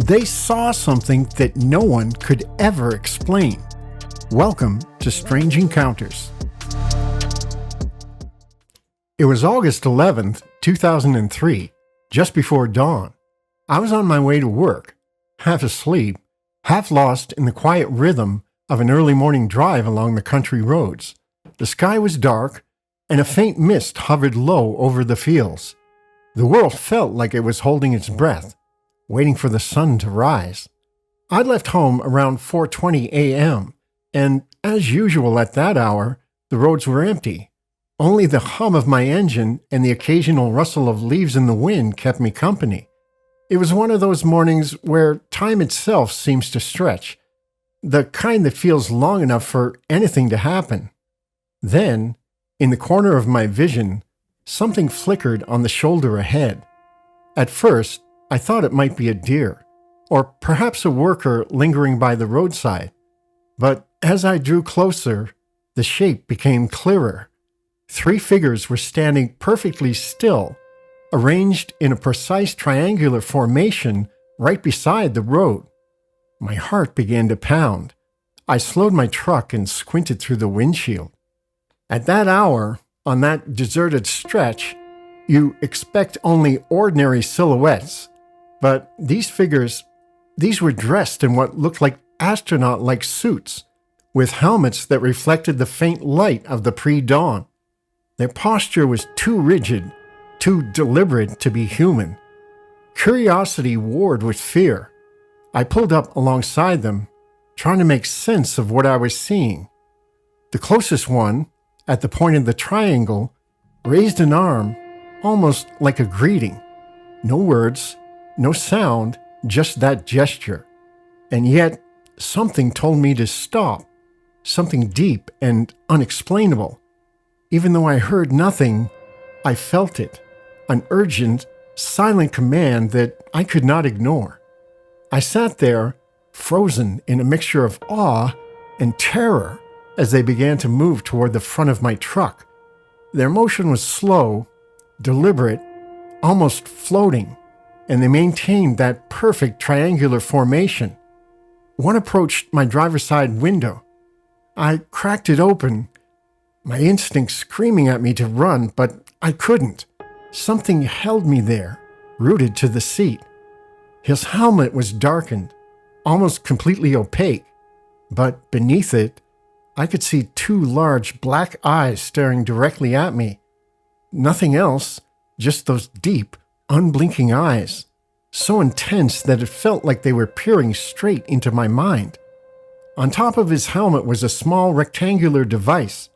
They saw something that no one could ever explain. Welcome to Strange Encounters. It was August 11th, 2003, just before dawn. I was on my way to work, half asleep, half lost in the quiet rhythm of an early morning drive along the country roads. The sky was dark, and a faint mist hovered low over the fields. The world felt like it was holding its breath, waiting for the sun to rise. I'd left home around 4:20 a.m., and as usual at that hour, the roads were empty. Only the hum of my engine and the occasional rustle of leaves in the wind kept me company. It was one of those mornings where time itself seems to stretch, the kind that feels long enough for anything to happen. Then, in the corner of my vision, something flickered on the shoulder ahead. At first, I thought it might be a deer, or perhaps a worker lingering by the roadside. But as I drew closer, the shape became clearer. 3 figures were standing perfectly still, arranged in a precise triangular formation right beside the road. My heart began to pound. I slowed my truck and squinted through the windshield. At that hour, on that deserted stretch, you expect only ordinary silhouettes. But these figures, these were dressed in what looked like astronaut-like suits, with helmets that reflected the faint light of the pre-dawn. Their posture was too rigid, too deliberate to be human. Curiosity warred with fear. I pulled up alongside them, trying to make sense of what I was seeing. The closest one, at the point of the triangle, raised an arm, almost like a greeting. No words, no sound, just that gesture. And yet, something told me to stop. Something deep and unexplainable. Even though I heard nothing, I felt it. An urgent, silent command that I could not ignore. I sat there, frozen in a mixture of awe and terror as they began to move toward the front of my truck. Their motion was slow, deliberate, almost floating, and they maintained that perfect triangular formation. One approached my driver's side window. I cracked it open, my instinct screaming at me to run, but I couldn't. Something held me there, rooted to the seat. His helmet was darkened, almost completely opaque, but beneath it, I could see 2 large black eyes staring directly at me. Nothing else, just those deep, unblinking eyes, so intense that it felt like they were peering straight into my mind. On top of his helmet was a small rectangular device,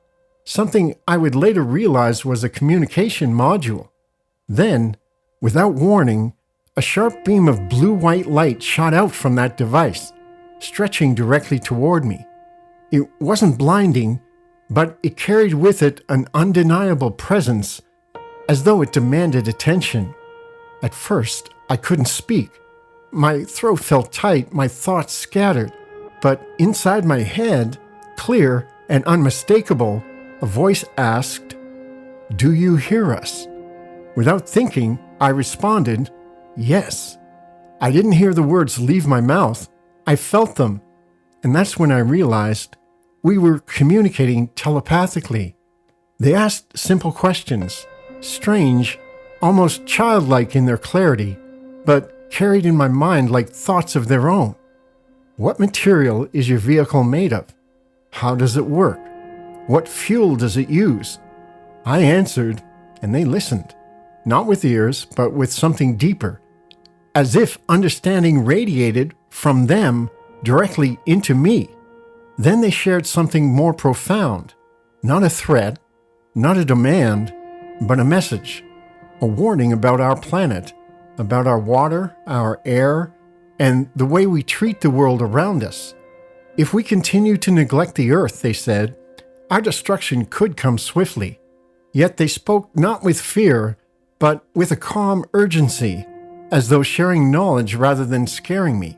something I would later realize was a communication module. Then, without warning, a sharp beam of blue-white light shot out from that device, stretching directly toward me. It wasn't blinding, but it carried with it an undeniable presence, as though it demanded attention. At first, I couldn't speak. My throat felt tight, my thoughts scattered. But inside my head, clear and unmistakable, a voice asked, "Do you hear us?" Without thinking, I responded, "Yes." I didn't hear the words leave my mouth. I felt them. And that's when I realized we were communicating telepathically. They asked simple questions, strange, almost childlike in their clarity, but carried in my mind like thoughts of their own. What material is your vehicle made of? How does it work? What fuel does it use? I answered, and they listened, not with ears, but with something deeper, as if understanding radiated from them directly into me. Then they shared something more profound, not a threat, not a demand, but a message, a warning about our planet, about our water, our air, and the way we treat the world around us. If we continue to neglect the earth, they said, our destruction could come swiftly. Yet they spoke not with fear, but with a calm urgency, as though sharing knowledge rather than scaring me.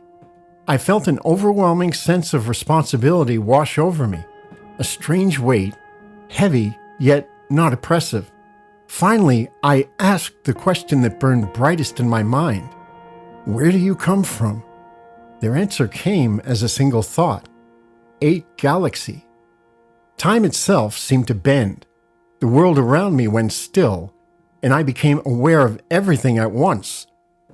I felt an overwhelming sense of responsibility wash over me, a strange weight, heavy yet not oppressive. Finally, I asked the question that burned brightest in my mind. Where do you come from? Their answer came as a single thought: 8 Galaxy. Time itself seemed to bend. The world around me went still, and I became aware of everything at once.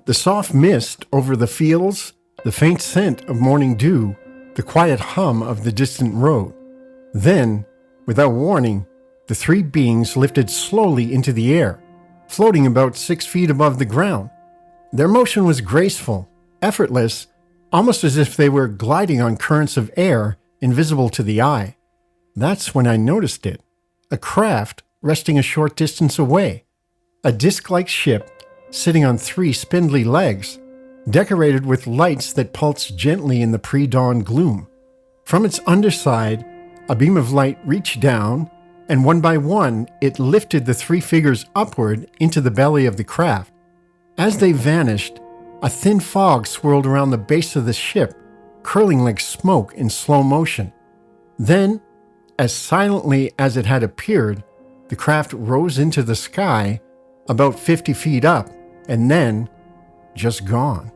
The soft mist over the fields, the faint scent of morning dew, the quiet hum of the distant road. Then, without warning, the 3 beings lifted slowly into the air, floating about 6 feet above the ground. Their motion was graceful, effortless, almost as if they were gliding on currents of air invisible to the eye. That's when I noticed it. A craft resting a short distance away. A disc-like ship sitting on 3 spindly legs, decorated with lights that pulsed gently in the pre-dawn gloom. From its underside, a beam of light reached down, and one by one it lifted the 3 figures upward into the belly of the craft. As they vanished, a thin fog swirled around the base of the ship, curling like smoke in slow motion. Then, as silently as it had appeared, the craft rose into the sky, about 50 feet up, and then just gone.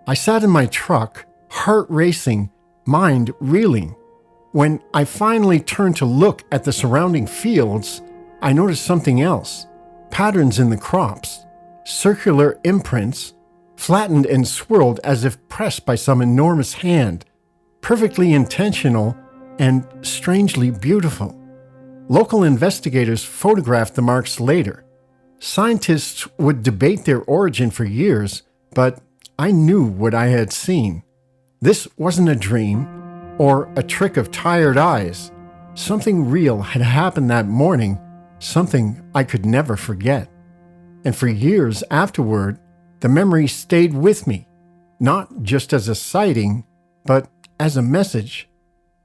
I sat in my truck, heart racing, mind reeling. When I finally turned to look at the surrounding fields, I noticed something else. Patterns in the crops, circular imprints, flattened and swirled as if pressed by some enormous hand, perfectly intentional and strangely beautiful. Local investigators photographed the marks later. Scientists would debate their origin for years, but I knew what I had seen. This wasn't a dream or a trick of tired eyes. Something real had happened that morning, something I could never forget. And for years afterward, the memory stayed with me, not just as a sighting, but as a message,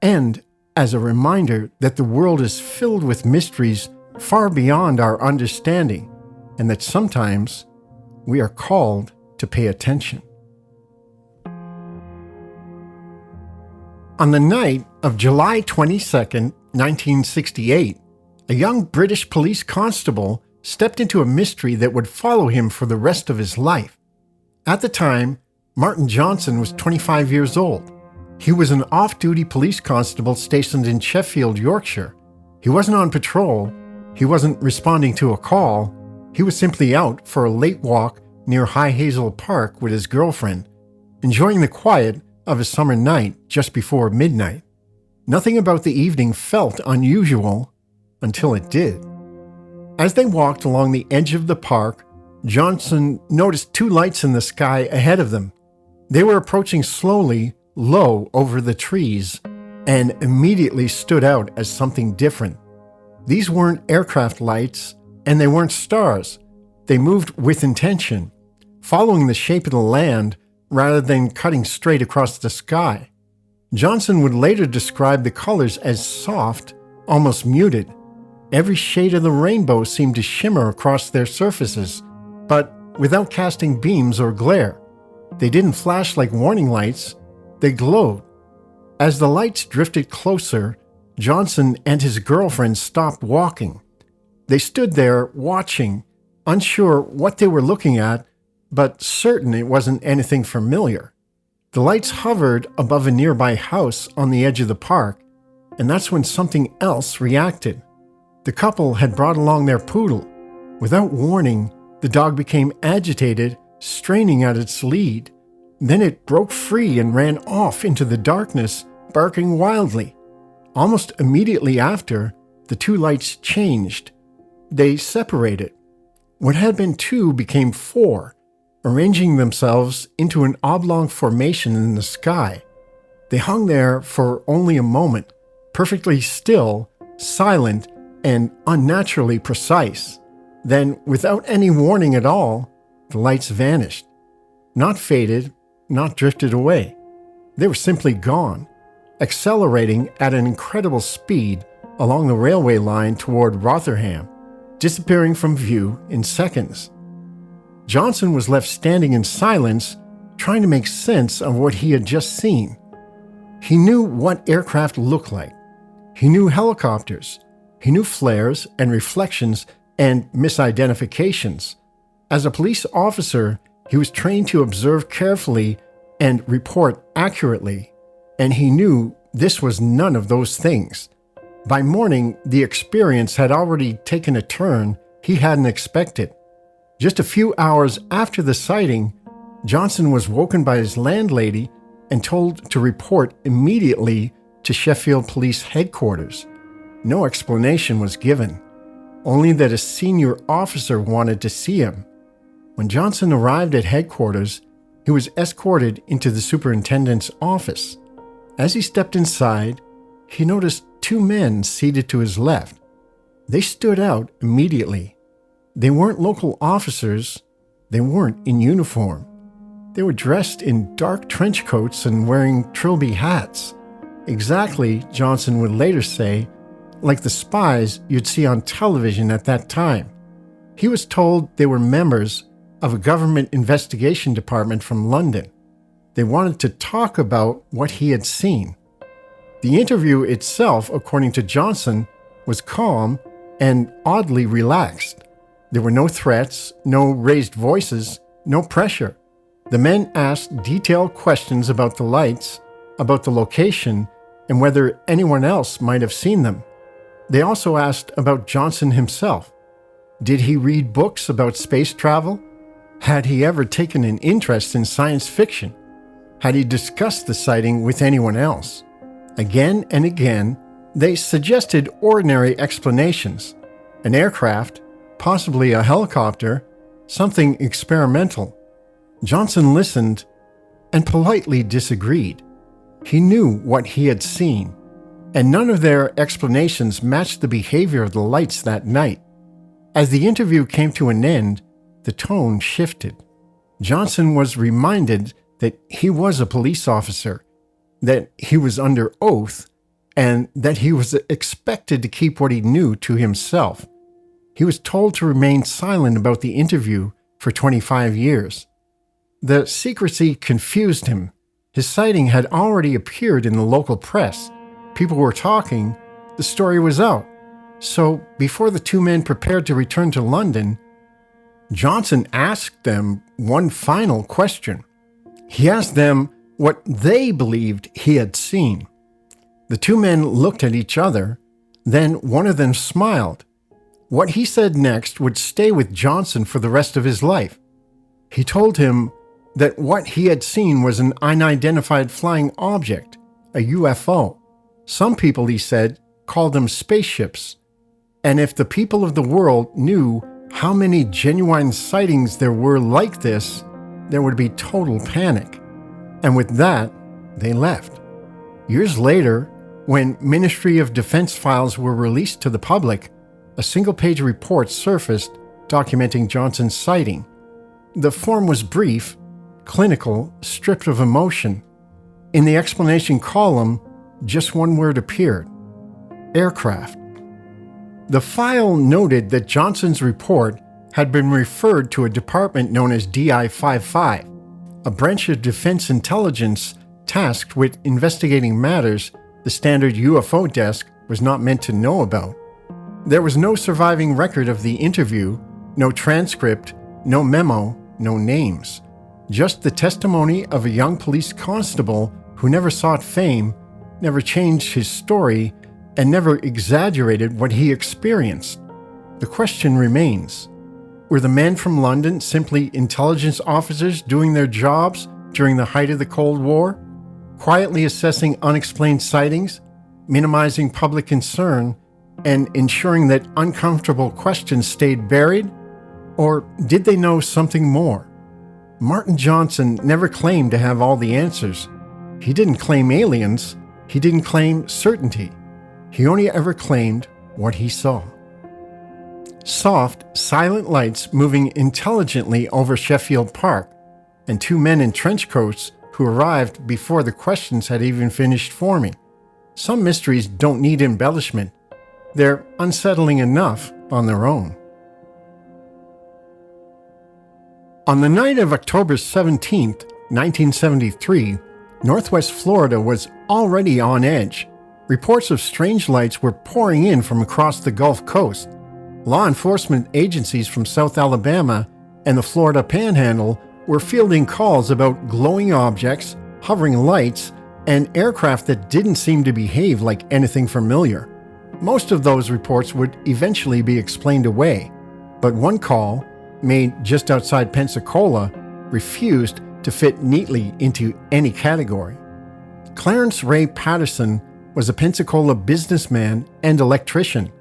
and as a reminder that the world is filled with mysteries far beyond our understanding, and that sometimes we are called to pay attention. On the night of July 22nd, 1968, a young British police constable stepped into a mystery that would follow him for the rest of his life. At the time, Martin Johnson was 25 years old. He was an off-duty police constable stationed in Sheffield, Yorkshire. He wasn't on patrol. He wasn't responding to a call. He was simply out for a late walk near High Hazel Park with his girlfriend, enjoying the quiet of a summer night just before midnight. Nothing about the evening felt unusual until it did. As they walked along the edge of the park, Johnson noticed 2 lights in the sky ahead of them. They were approaching slowly, low over the trees, and immediately stood out as something different. These weren't aircraft lights, and they weren't stars. They moved with intention, following the shape of the land rather than cutting straight across the sky. Johnson would later describe the colors as soft, almost muted. Every shade of the rainbow seemed to shimmer across their surfaces, but without casting beams or glare. They didn't flash like warning lights, they glowed. As the lights drifted closer, Johnson and his girlfriend stopped walking. They stood there watching, unsure what they were looking at, but certain it wasn't anything familiar. The lights hovered above a nearby house on the edge of the park, and that's when something else reacted. The couple had brought along their poodle. Without warning, the dog became agitated, straining at its lead. Then it broke free and ran off into the darkness, barking wildly. Almost immediately after, the 2 lights changed. They separated. What had been 2 became 4, arranging themselves into an oblong formation in the sky. They hung there for only a moment, perfectly still, silent, and unnaturally precise. Then, without any warning at all, the lights vanished. Not faded, not drifted away. They were simply gone, accelerating at an incredible speed along the railway line toward Rotherham, disappearing from view in seconds. Johnson was left standing in silence, trying to make sense of what he had just seen. He knew what aircraft looked like. He knew helicopters. He knew flares and reflections and misidentifications. As a police officer, he was trained to observe carefully and report accurately, and he knew this was none of those things. By morning, the experience had already taken a turn he hadn't expected. Just a few hours after the sighting, Johnson was woken by his landlady and told to report immediately to Sheffield Police Headquarters. No explanation was given, only that a senior officer wanted to see him. When Johnson arrived at headquarters, he was escorted into the superintendent's office. As he stepped inside, he noticed two men seated to his left. They stood out immediately. They weren't local officers. They weren't in uniform. They were dressed in dark trench coats and wearing trilby hats. Exactly, Johnson would later say, like the spies you'd see on television at that time. He was told they were members of a government investigation department from London. They wanted to talk about what he had seen. The interview itself, according to Johnson, was calm and oddly relaxed. There were no threats, no raised voices, no pressure. The men asked detailed questions about the lights, about the location, and whether anyone else might have seen them. They also asked about Johnson himself. Did he read books about space travel? Had he ever taken an interest in science fiction? Had he discussed the sighting with anyone else? Again and again, they suggested ordinary explanations. An aircraft, possibly a helicopter, something experimental. Johnson listened and politely disagreed. He knew what he had seen, and none of their explanations matched the behavior of the lights that night. As the interview came to an end, the tone shifted. Johnson was reminded that he was a police officer, that he was under oath, and that he was expected to keep what he knew to himself. He was told to remain silent about the interview for 25 years. The secrecy confused him. His sighting had already appeared in the local press. People were talking. The story was out. So, before the two men prepared to return to London, Johnson asked them one final question. He asked them what they believed he had seen. The two men looked at each other. Then one of them smiled. What he said next would stay with Johnson for the rest of his life. He told him that what he had seen was an unidentified flying object, a UFO. Some people, he said, called them spaceships. And if the people of the world knew how many genuine sightings there were like this, there would be total panic. And with that, they left. Years later, when Ministry of Defense files were released to the public, a single-page report surfaced documenting Johnson's sighting. The form was brief, clinical, stripped of emotion. In the explanation column, just one word appeared: aircraft. The file noted that Johnson's report had been referred to a department known as DI-55, a branch of defense intelligence tasked with investigating matters the standard UFO desk was not meant to know about. There was no surviving record of the interview, no transcript, no memo, no names. Just the testimony of a young police constable who never sought fame, never changed his story, and never exaggerated what he experienced. The question remains: were the men from London simply intelligence officers doing their jobs during the height of the Cold War, quietly assessing unexplained sightings, minimizing public concern, and ensuring that uncomfortable questions stayed buried? Or did they know something more? Martin Johnson never claimed to have all the answers. He didn't claim aliens. He didn't claim certainty. He only ever claimed what he saw. Soft, silent lights moving intelligently over Sheffield Park, and two men in trench coats who arrived before the questions had even finished forming. Some mysteries don't need embellishment. They're unsettling enough on their own. On the night of October 17th, 1973, Northwest Florida was already on edge. Reports of strange lights were pouring in from across the Gulf Coast. Law enforcement agencies from South Alabama and the Florida Panhandle were fielding calls about glowing objects, hovering lights, and aircraft that didn't seem to behave like anything familiar. Most of those reports would eventually be explained away, but one call, made just outside Pensacola, refused to fit neatly into any category. Clarence Ray Patterson was a Pensacola businessman and electrician.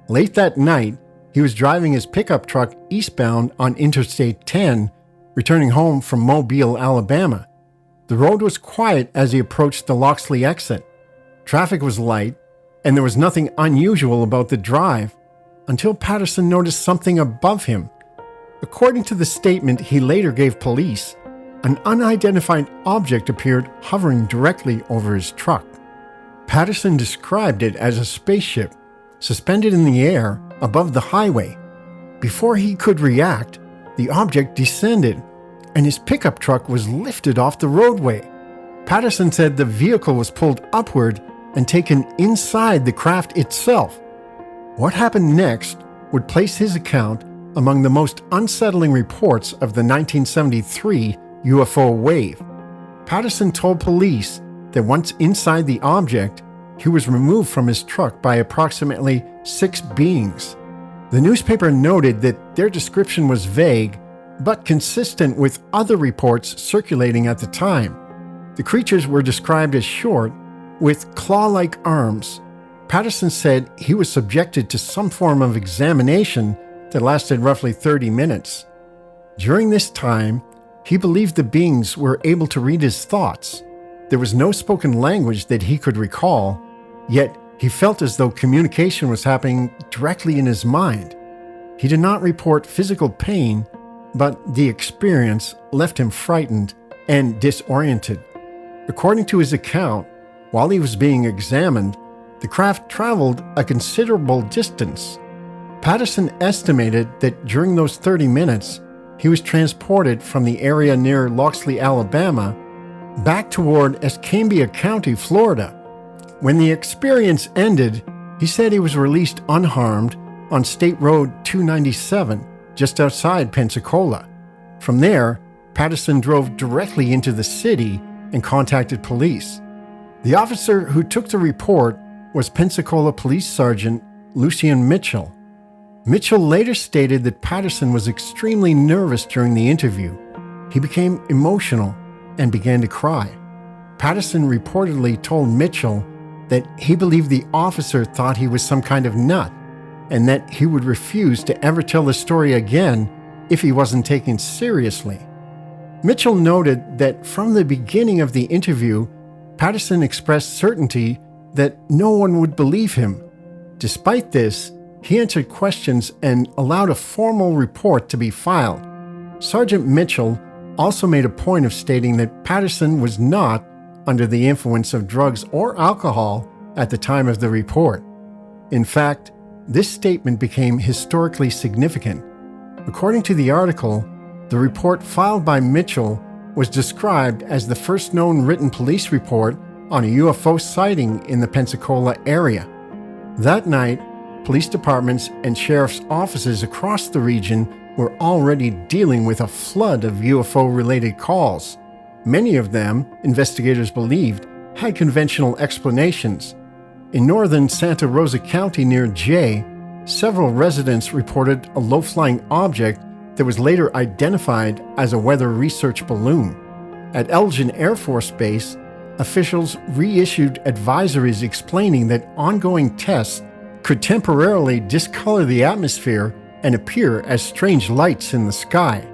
Late that night, he was driving his pickup truck eastbound on Interstate 10, returning home from Mobile, Alabama. The road was quiet as he approached the Loxley exit. Traffic was light, and there was nothing unusual about the drive until Patterson noticed something above him. According to the statement he later gave police, an unidentified object appeared hovering directly over his truck. Patterson described it as a spaceship suspended in the air above the highway. Before he could react, the object descended, and his pickup truck was lifted off the roadway. Patterson said the vehicle was pulled upward and taken inside the craft itself. What happened next would place his account among the most unsettling reports of the 1973 UFO wave. Patterson told police that once inside the object, he was removed from his truck by approximately 6 beings. The newspaper noted that their description was vague, but consistent with other reports circulating at the time. The creatures were described as short, with claw-like arms. Patterson said he was subjected to some form of examination that lasted roughly 30 minutes. During this time, he believed the beings were able to read his thoughts. There was no spoken language that he could recall, yet he felt as though communication was happening directly in his mind. He did not report physical pain, but the experience left him frightened and disoriented. According to his account, while he was being examined, the craft traveled a considerable distance. Patterson estimated that during those 30 minutes, he was transported from the area near Loxley, Alabama, back toward Escambia County, Florida. When the experience ended, he said he was released unharmed on State Road 297, just outside Pensacola. From there, Patterson drove directly into the city and contacted police. The officer who took the report was Pensacola Police Sergeant Lucien Mitchell. Mitchell later stated that Patterson was extremely nervous during the interview. He became emotional and began to cry. Patterson reportedly told Mitchell that he believed the officer thought he was some kind of nut and that he would refuse to ever tell the story again if he wasn't taken seriously. Mitchell noted that from the beginning of the interview, Patterson expressed certainty that no one would believe him. Despite this, he answered questions and allowed a formal report to be filed. Sergeant Mitchell also made a point of stating that Patterson was not under the influence of drugs or alcohol at the time of the report. In fact, this statement became historically significant. According to the article, the report filed by Mitchell was described as the first known written police report on a UFO sighting in the Pensacola area. That night, police departments and sheriff's offices across the region were already dealing with a flood of UFO-related calls. Many of them, investigators believed, had conventional explanations. In northern Santa Rosa County near Jay, several residents reported a low-flying object that was later identified as a weather research balloon. At Elgin Air Force Base, officials reissued advisories explaining that ongoing tests could temporarily discolor the atmosphere and appear as strange lights in the sky.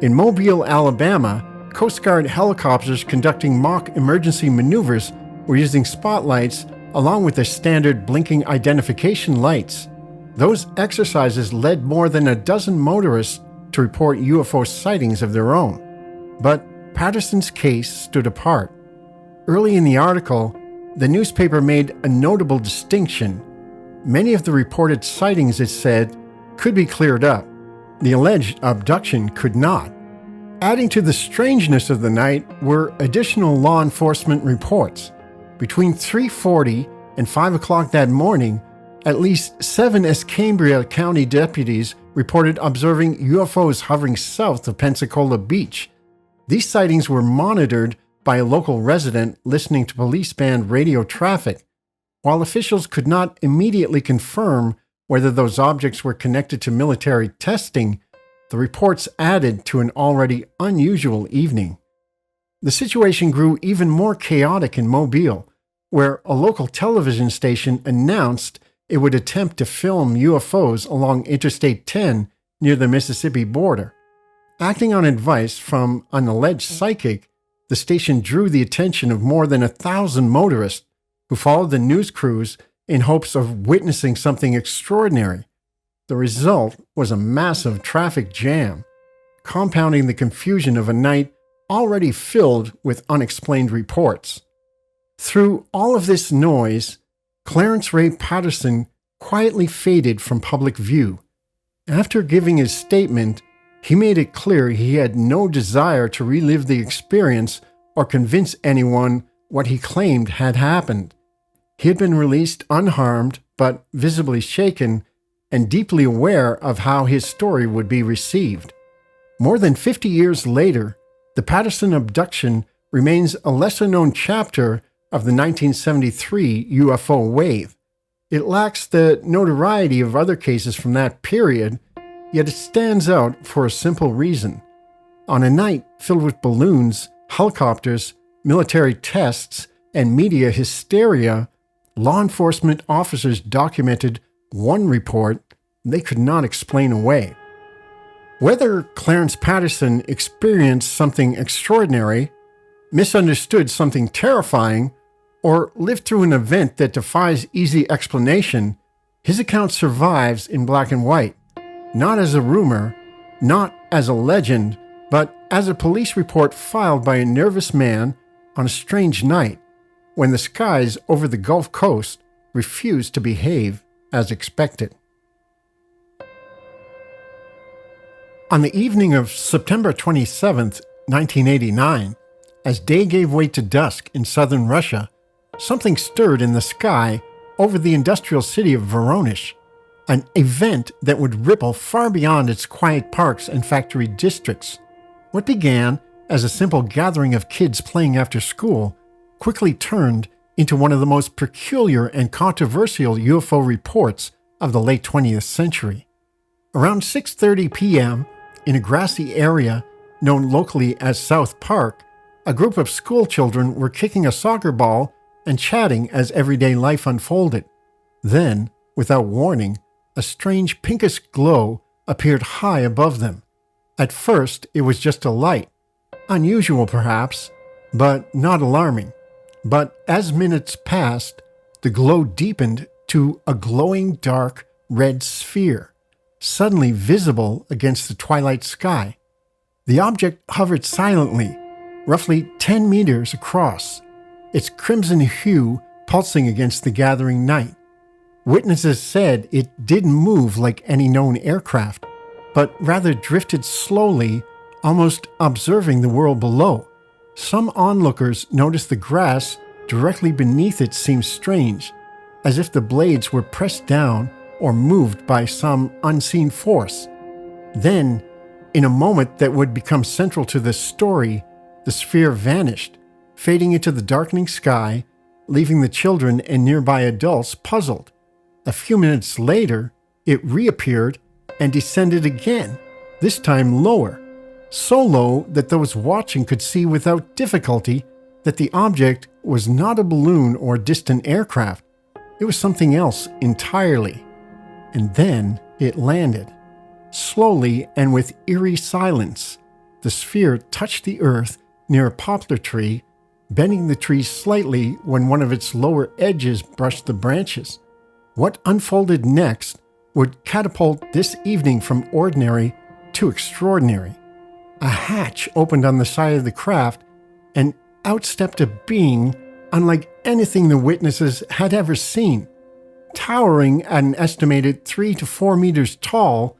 In Mobile, Alabama, Coast Guard helicopters conducting mock emergency maneuvers were using spotlights along with their standard blinking identification lights. Those exercises led more than a dozen motorists to report UFO sightings of their own. But Patterson's case stood apart. Early in the article, the newspaper made a notable distinction. Many of the reported sightings, it said, could be cleared up. The alleged abduction could not. Adding to the strangeness of the night were additional law enforcement reports. Between 3:40 and 5 o'clock that morning, at least 7 Escambia County deputies reported observing UFOs hovering south of Pensacola Beach, These sightings were monitored by a local resident listening to police band radio traffic. While officials could not immediately confirm whether those objects were connected to military testing, the reports added to an already unusual evening. The situation grew even more chaotic in Mobile, where a local television station announced it would attempt to film UFOs along Interstate 10 near the Mississippi border. Acting on advice from an alleged psychic, the station drew the attention of more than 1,000 motorists who followed the news crews in hopes of witnessing something extraordinary. The result was a massive traffic jam, compounding the confusion of a night already filled with unexplained reports. Through all of this noise, Clarence Ray Patterson quietly faded from public view. After giving his statement, he made it clear he had no desire to relive the experience or convince anyone what he claimed had happened. He had been released unharmed, but visibly shaken, and deeply aware of how his story would be received. More than 50 years later, the Patterson abduction remains a lesser-known chapter of the 1973 UFO wave. It lacks the notoriety of other cases from that period, yet it stands out for a simple reason. On a night filled with balloons, helicopters, military tests, and media hysteria, law enforcement officers documented one report they could not explain away. Whether Clarence Patterson experienced something extraordinary, misunderstood something terrifying, or lived through an event that defies easy explanation, his account survives in black and white. Not as a rumor, not as a legend, but as a police report filed by a nervous man on a strange night when the skies over the Gulf Coast refused to behave as expected. On the evening of September 27, 1989, as day gave way to dusk in southern Russia, something stirred in the sky over the industrial city of Voronezh, an event that would ripple far beyond its quiet parks and factory districts. What began as a simple gathering of kids playing after school quickly turned into one of the most peculiar and controversial UFO reports of the late 20th century. Around 6:30 p.m., in a grassy area known locally as South Park, a group of school children were kicking a soccer ball and chatting as everyday life unfolded. Then, without warning, a strange pinkish glow appeared high above them. At first, it was just a light. Unusual, perhaps, but not alarming. But as minutes passed, the glow deepened to a glowing dark red sphere, suddenly visible against the twilight sky. The object hovered silently, roughly 10 meters across, its crimson hue pulsing against the gathering night. Witnesses said it didn't move like any known aircraft, but rather drifted slowly, almost observing the world below. Some onlookers noticed the grass directly beneath it seemed strange, as if the blades were pressed down or moved by some unseen force. Then, in a moment that would become central to the story, the sphere vanished, fading into the darkening sky, leaving the children and nearby adults puzzled. A few minutes later, it reappeared and descended again, this time lower, so low that those watching could see without difficulty that the object was not a balloon or distant aircraft. It was something else entirely. And then it landed. Slowly and with eerie silence, the sphere touched the earth near a poplar tree, bending the tree slightly when one of its lower edges brushed the branches. What unfolded next would catapult this evening from ordinary to extraordinary. A hatch opened on the side of the craft, and out stepped a being unlike anything the witnesses had ever seen. Towering at an estimated 3 to 4 meters tall,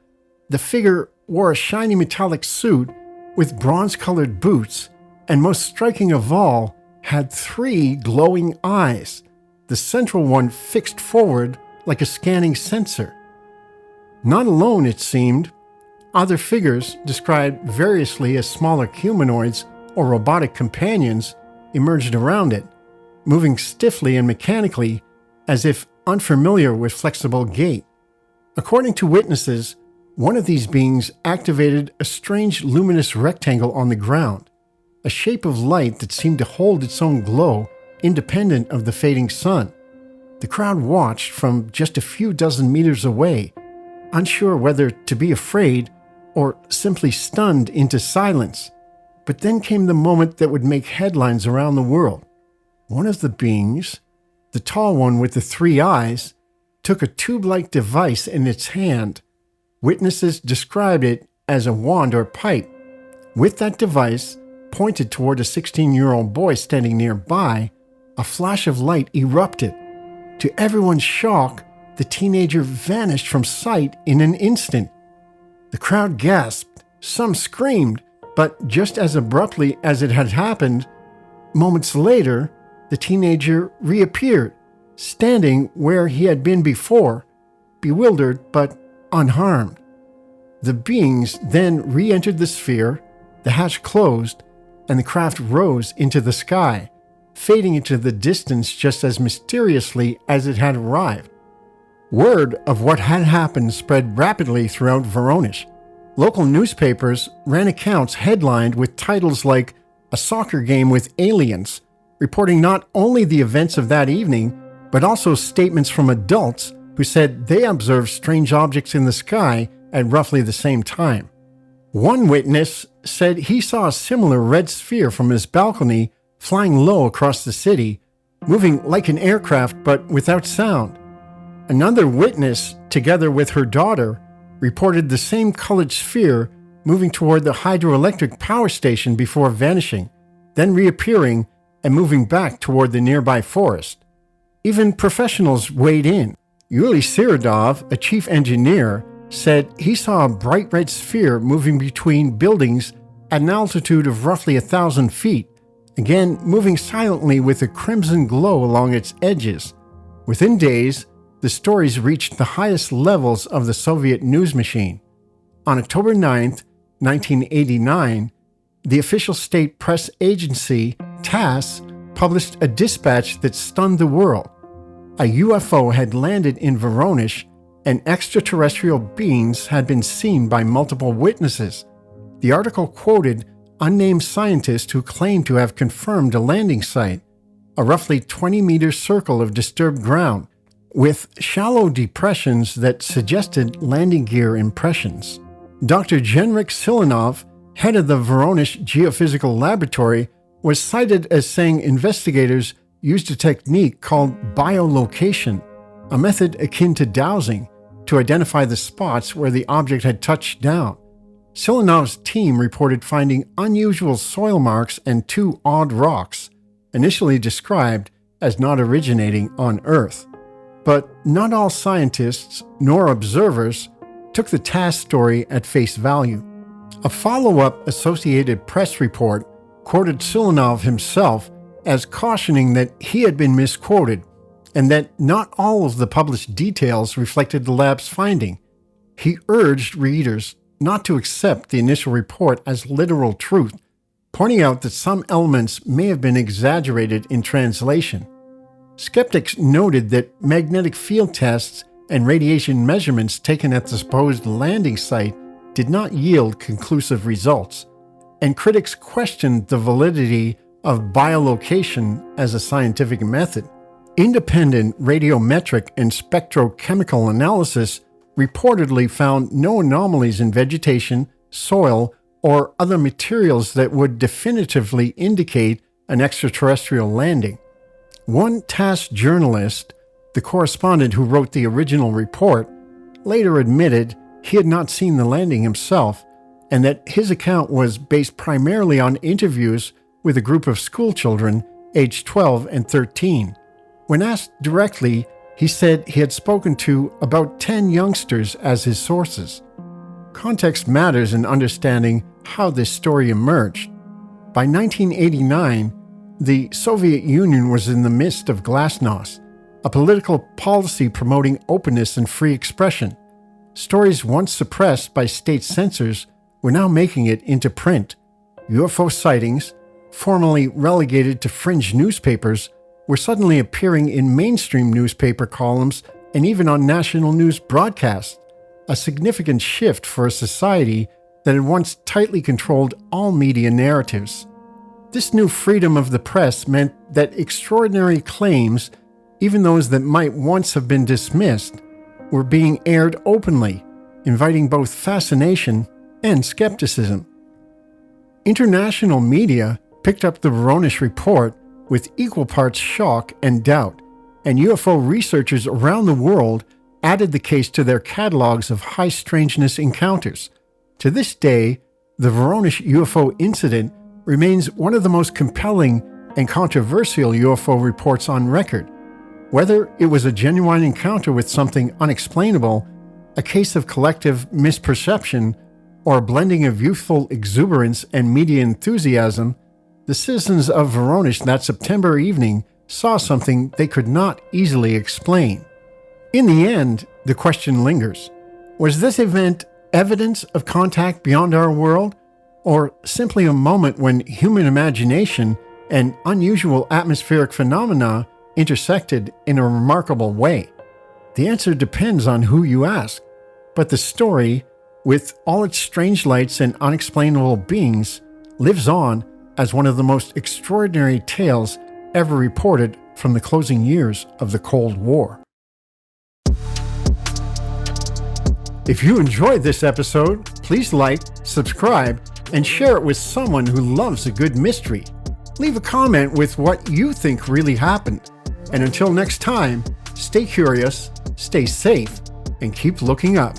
the figure wore a shiny metallic suit with bronze-colored boots, and most striking of all, had 3 glowing eyes, the central one fixed forward like a scanning sensor. Not alone, it seemed. Other figures, described variously as smaller humanoids, or robotic companions emerged around it, moving stiffly and mechanically as if unfamiliar with flexible gait. According to witnesses, one of these beings activated a strange luminous rectangle on the ground, a shape of light that seemed to hold its own glow independent of the fading sun. The crowd watched from just a few dozen meters away, unsure whether to be afraid or simply stunned into silence. But then came the moment that would make headlines around the world. One of the beings, the tall one with the 3 eyes, took a tube-like device in its hand. Witnesses described it as a wand or pipe. With that device, pointed toward a 16-year-old boy standing nearby, a flash of light erupted. To everyone's shock, the teenager vanished from sight in an instant. The crowd gasped, some screamed, but just as abruptly as it had happened, moments later, the teenager reappeared, standing where he had been before, bewildered but unharmed. The beings then re-entered the sphere, the hatch closed, and the craft rose into the sky, fading into the distance just as mysteriously as it had arrived. Word of what had happened spread rapidly throughout Voronezh. Local newspapers ran accounts headlined with titles like "A Soccer Game with Aliens," reporting not only the events of that evening, but also statements from adults who said they observed strange objects in the sky at roughly the same time. One witness said he saw a similar red sphere from his balcony flying low across the city, moving like an aircraft but without sound. Another witness, together with her daughter, reported the same colored sphere moving toward the hydroelectric power station before vanishing, then reappearing and moving back toward the nearby forest. Even professionals weighed in. Yuli Sirodov, a chief engineer, said he saw a bright red sphere moving between buildings at an altitude of roughly 1,000 feet, again moving silently with a crimson glow along its edges. Within days, the stories reached the highest levels of the Soviet news machine. On October 9, 1989, the official state press agency, TASS, published a dispatch that stunned the world. A UFO had landed in Voronezh, and extraterrestrial beings had been seen by multiple witnesses. The article quoted unnamed scientists who claimed to have confirmed a landing site, a roughly 20-meter circle of disturbed ground, with shallow depressions that suggested landing gear impressions. Dr. Genrik Silanov, head of the Voronezh Geophysical Laboratory, was cited as saying investigators used a technique called biolocation, a method akin to dowsing, to identify the spots where the object had touched down. Silanov's team reported finding unusual soil marks and 2 odd rocks, initially described as not originating on Earth. But not all scientists nor observers took the TASS story at face value. A follow-up Associated Press report quoted Silanov himself as cautioning that he had been misquoted and that not all of the published details reflected the lab's finding. He urged readers not to accept the initial report as literal truth, pointing out that some elements may have been exaggerated in translation. Skeptics noted that magnetic field tests and radiation measurements taken at the supposed landing site did not yield conclusive results, and critics questioned the validity of biolocation as a scientific method. Independent radiometric and spectrochemical analysis reportedly found no anomalies in vegetation, soil, or other materials that would definitively indicate an extraterrestrial landing. One TASS journalist, the correspondent who wrote the original report, later admitted he had not seen the landing himself and that his account was based primarily on interviews with a group of schoolchildren aged 12 and 13. When asked directly, he said he had spoken to about 10 youngsters as his sources. Context matters in understanding how this story emerged. By 1989, the Soviet Union was in the midst of glasnost, a political policy promoting openness and free expression. Stories once suppressed by state censors were now making it into print. UFO sightings, formerly relegated to fringe newspapers, were suddenly appearing in mainstream newspaper columns and even on national news broadcasts, a significant shift for a society that had once tightly controlled all media narratives. This new freedom of the press meant that extraordinary claims, even those that might once have been dismissed, were being aired openly, inviting both fascination and skepticism. International media picked up the Voronezh report with equal parts shock and doubt, and UFO researchers around the world added the case to their catalogs of high strangeness encounters. To this day, the Voronezh UFO incident remains one of the most compelling and controversial UFO reports on record. Whether it was a genuine encounter with something unexplainable, a case of collective misperception, or a blending of youthful exuberance and media enthusiasm, the citizens of Voronezh that September evening saw something they could not easily explain. In the end, the question lingers. Was this event evidence of contact beyond our world, or simply a moment when human imagination and unusual atmospheric phenomena intersected in a remarkable way? The answer depends on who you ask, but the story, with all its strange lights and unexplainable beings, lives on as one of the most extraordinary tales ever reported from the closing years of the Cold War. If you enjoyed this episode, please like, subscribe, and share it with someone who loves a good mystery. Leave a comment with what you think really happened. And until next time, stay curious, stay safe, and keep looking up.